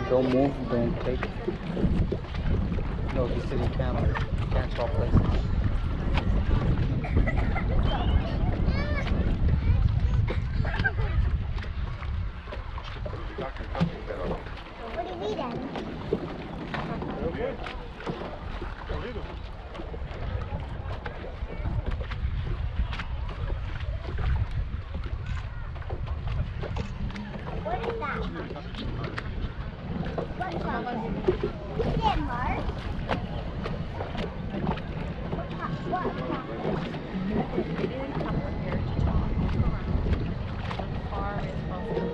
Don't move, don't take. No, he's sitting camera. You can't swap places. What are you eating? What is that? What song is it? Is it Mark? What song? We didn't come here to talk. Look around. Look far as possible.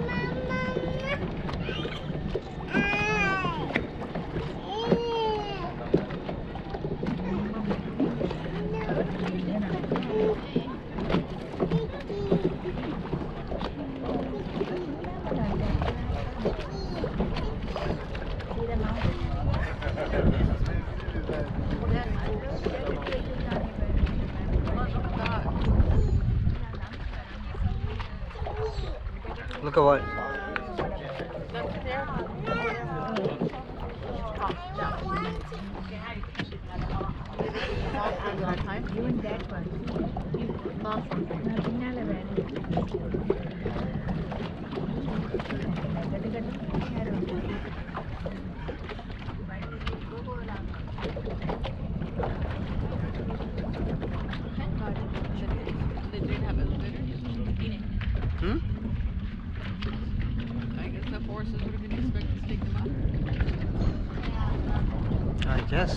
Look at what? You and that one. Hmm? I guess the horses would have been expected to take them out. I guess.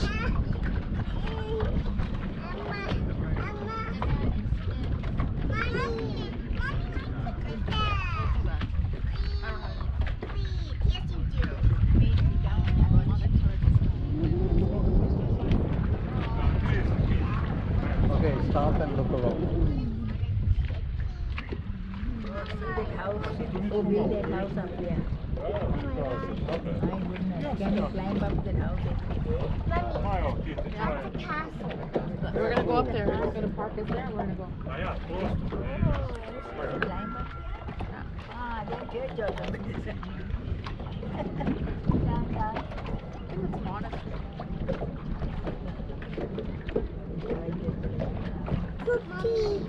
Okay, stop and look around. That house, who built that house up there? My goodness, can you climb up that house every day? Mommy, that's a castle. We're gonna go up there. We're gonna park us there. We're gonna go. Climb up? Ah, that's your job. I think it's modest. Cookie.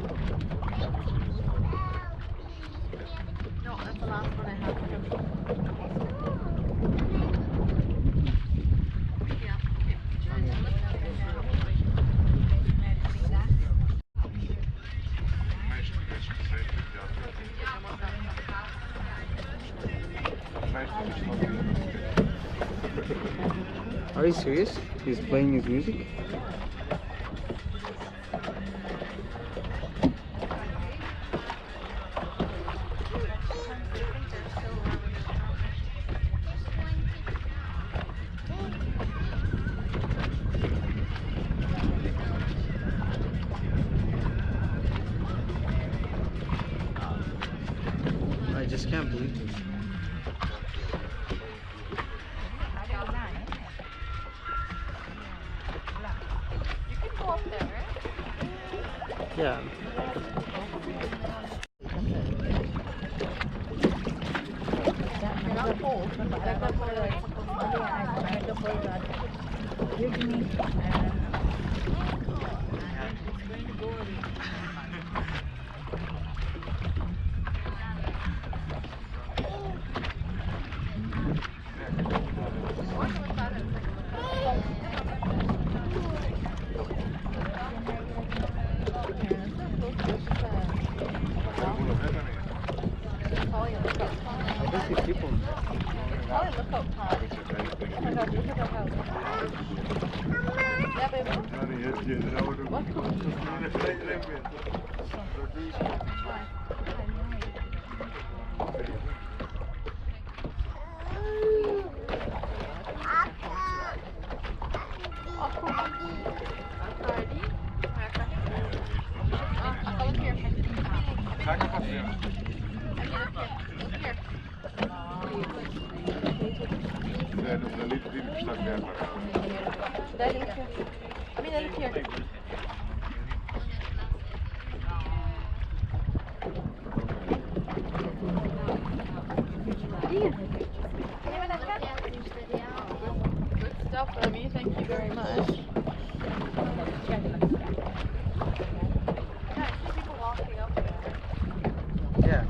No, that's the last one I have. Are you serious? He's playing his music? I just can't believe this. You can go up there, right? Yeah. You're not cold. Like that's what I Give me. It's going to go Good stuff, Remy. Thank you very much. Yeah, I see people walking up there. Yeah.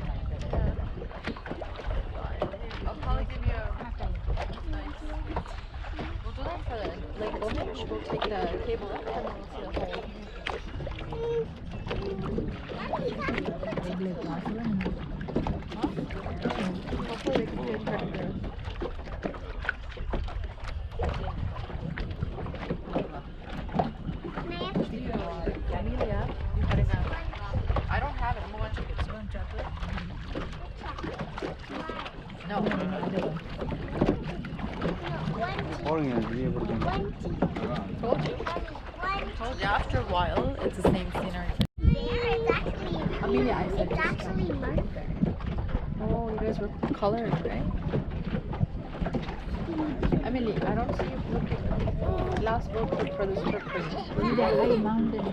I'll probably give you a nice. We'll do that for the like image. We'll take the cable up and then we'll see the whole. Hopefully we can do it correctly. Amelia, you cutting out. I don't have it. I'm going to check it. You want chocolate? No. Boring and really boring. Told you. Told you. After a while, it's the same scenery. Amelia, I said It's actually marker. Oh, you guys were coloring, right? Emily, I don't see you looking. Last book for this trip. See the high mountain.